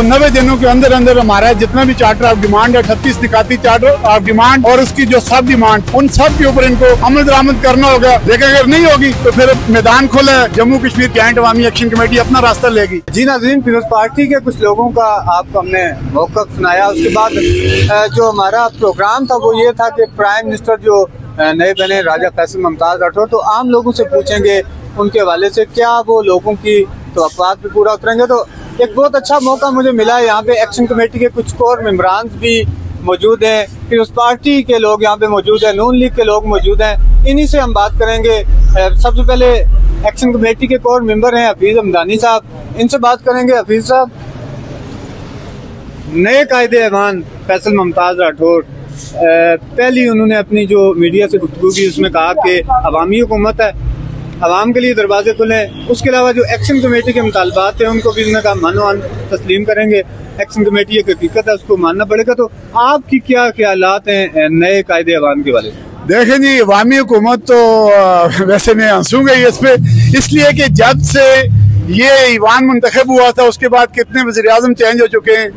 तो 90 दिनों के अंदर अंदर हमारा जितना भी चार्टर ऑफ डिमांड है, 38 निकाती चार्टर ऑफ डिमांड और उसकी जो सब डिमांड, उन सब के ऊपर इनको अमल दरामद करना होगा। लेकिन अगर नहीं होगी तो फिर मैदान खोला है, जम्मू कश्मीर जॉइंट अवामी एक्शन कमेटी अपना रास्ता लेगी। जी नाज़रीन, पीपल्स पार्टी के कुछ लोगों का आपको हमने मौक़िफ़ सुनाया। उसके बाद जो हमारा प्रोग्राम था वो ये था कि प्राइम मिनिस्टर जो नए बने राजा फैसल मुमताज़ राठौर, तो आम लोगों से पूछेंगे उनके हवाले से क्या वो लोगों की तवक्कुआत भी पूरा उतरेंगे। तो एक बहुत अच्छा मौका मुझे मिला है, यहाँ पे एक्शन कमेटी के कुछ कोर मेंबरान भी मौजूद हैं, पीपल्स पार्टी के लोग यहाँ पे मौजूद हैं, नून लीग के लोग मौजूद हैं। इन्हीं से हम बात करेंगे। सबसे पहले एक्शन कमेटी के कोर मेंबर हैं हफीज हमदानी साहब, इनसे बात करेंगे। हफीज साहब, नए कायदे-ए-ऐवान फैसल मुमताज़ राठौर, पहली उन्होंने अपनी जो मीडिया से गुफ्तगू की उसमें कहा कि अवामी हुकूमत है, अवाम के लिए दरवाजे खुलें। उसके अलावा जो एक्शन कमेटी के मुतालबात हैं उनको भी उन्होंने कहा मानो तस्लीम करेंगे। एक्शन कमेटी एक हकीकत है, उसको मानना पड़ेगा। तो आपकी क्या ख्यालात हैं नए कायदे-ए-ऐवान के बारे में? देखें जी, अवामी हुकूमत तो वैसे मैं हंसूंगा इस पे, इसलिए कि जब से ये ईवान मुंतखब हुआ था उसके बाद कितने वज़ीर-ए-आज़म चेंज हो चुके हैं,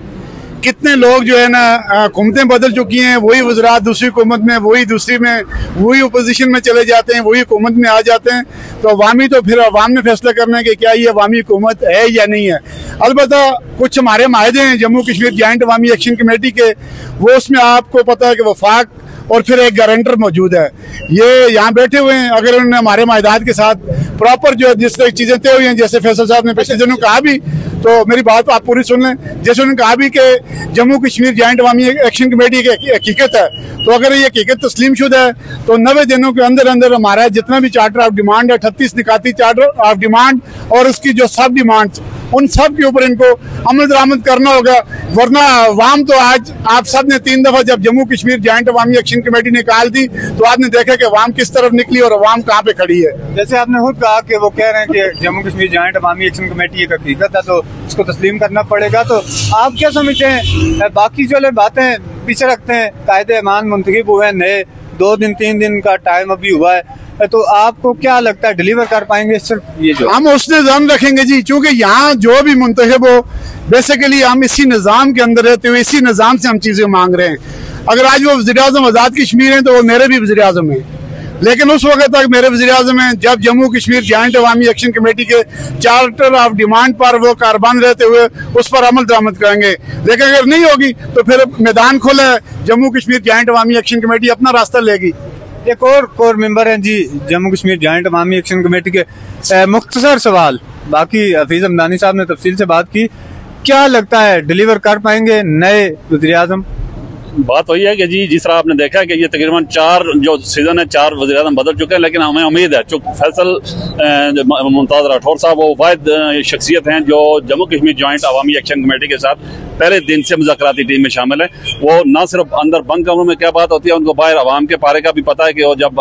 कितने लोग जो है ना हुकूमतें बदल चुकी हैं, वही वज़रात दूसरी हुकूमत में, वही दूसरी में, वही अपोजिशन में चले जाते हैं, वही हुकूमत में आ जाते हैं। तो अवामी तो फिर अवाम ने फैसला करना है कि क्या ये अवामी हुकूमत है या नहीं है। अलबत्ता कुछ हमारे माहदे हैं जम्मू कश्मीर जॉइंट अवामी एक्शन कमेटी के, वो उसमें आपको पता है कि वफाक और फिर एक गारंटर मौजूद है। ये यहाँ बैठे हुए हैं, अगर उन्होंने हमारे मायदाद के साथ प्रॉपर जो जिस तरह चीजें तय हुई हैं, जैसे फैसल साहब ने पिछले दिनों कहा भी, तो मेरी बात आप पूरी सुन लें। जैसे उन्होंने कहा भी कि जम्मू कश्मीर जॉइंट अवामी एक्शन कमेटी की हकीकत है, तो अगर ये हकीकत तस्लीम शुदा है तो 90 दिनों के अंदर अंदर हमारा जितना भी चार्टर ऑफ डिमांड है, 38 निकाती चार्टर ऑफ डिमांड और उसकी जो सब डिमांड, उन सब के ऊपर इनको अमल दरामद करना होगा। वरना अवाम तो आज आप सब ने 3 दफा जब जम्मू कश्मीर जॉइंट अवामी एक्शन कमेटी निकाल दी तो आपने देखा कि अवाम किस तरफ निकली और अवाम कहाँ पे खड़ी है। जैसे आपने खुद कहा कि वो कह रहे हैं कि जम्मू कश्मीर जॉइंट अवामी एक्शन कमेटी एक हकीकत है, तो इसको तस्लीम करना पड़ेगा। तो आप क्या समझते हैं? बाकी जो बातें पीछे रखते हैं, कायदे-ए-ऐवान मुंतखब हुए हैं नए, 2 दिन 3 दिन का टाइम अभी हुआ है, तो आपको क्या लगता है डिलीवर कर पाएंगे? सिर्फ ये जो हम उस निज़ाम रखेंगे जी, क्योंकि यहाँ जो भी मुंतखब हो बेसिकली हम इसी निज़ाम के अंदर रहते हुए इसी निज़ाम से हम चीजें मांग रहे हैं। अगर आज वो वज़ीर-ए-आज़म आज़ाद कश्मीर हैं तो वो मेरे भी वज़ीर-ए-आज़म हैं, लेकिन उस वक्त तक मेरे वज़ीर-ए-आज़म हैं जब जम्मू कश्मीर जॉइंट अवामी एक्शन कमेटी के चार्टर ऑफ डिमांड पर वो कारबंद रहते हुए उस पर अमल दरामद करेंगे। लेकिन अगर नहीं होगी तो फिर मैदान खोला है, जम्मू कश्मीर जॉइंट अवामी एक्शन कमेटी अपना रास्ता लेगी। एक और कोर मेंबर हैं जी जम्मू कश्मीर जॉइंट अवामी एक्शन कमेटी के, मुख्तसर सवाल, बाकी हफीज हमदानी साहब ने तफसील से बात की, क्या लगता है डिलीवर कर पाएंगे नए वज़ीर-ए-आज़म? बात वही है कि जी जिस तरह आपने देखा है कि ये तकरीबन 4 जो सीजन है 4 वज़ीर-ए-आज़म बदल चुके हैं, लेकिन हमें उम्मीद है चूँकि फैसल मुमताज़ राठौर साहब वो वाहिद शख्सियत हैं जो जम्मू कश्मीर जॉइंट अवामी एक्शन कमेटी के साथ पहले दिन से मुज़ाकराती टीम में शामिल है। वो न सिर्फ अंदर बंद कमरों में क्या बात होती है, उनको बाहर आवाम के पारे का भी पता है कि वो जब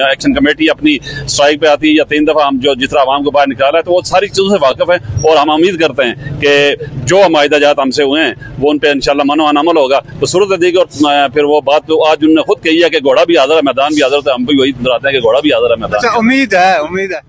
एक्शन कमेटी अपनी स्ट्राइक पे आती है या 3 दफा हम जो जिस तरह आवाम को बाहर निकाला है, तो वो सारी चीज़ों से वाकिफ है। और हम उम्मीद करते हैं कि जो माहिदा जात हमसे हुए हैं वो उन पर इंशाल्लाह मनो अमल होगा। तो सूरत देगी और फिर वो बात तो आज उन्होंने खुद कही है कि घोड़ा भी हाजिर है, मैदान भी हाजिर है। हम भी वही दोहराते हैं कि घोड़ा भी हाजिर है, मैदान। उम्मीद है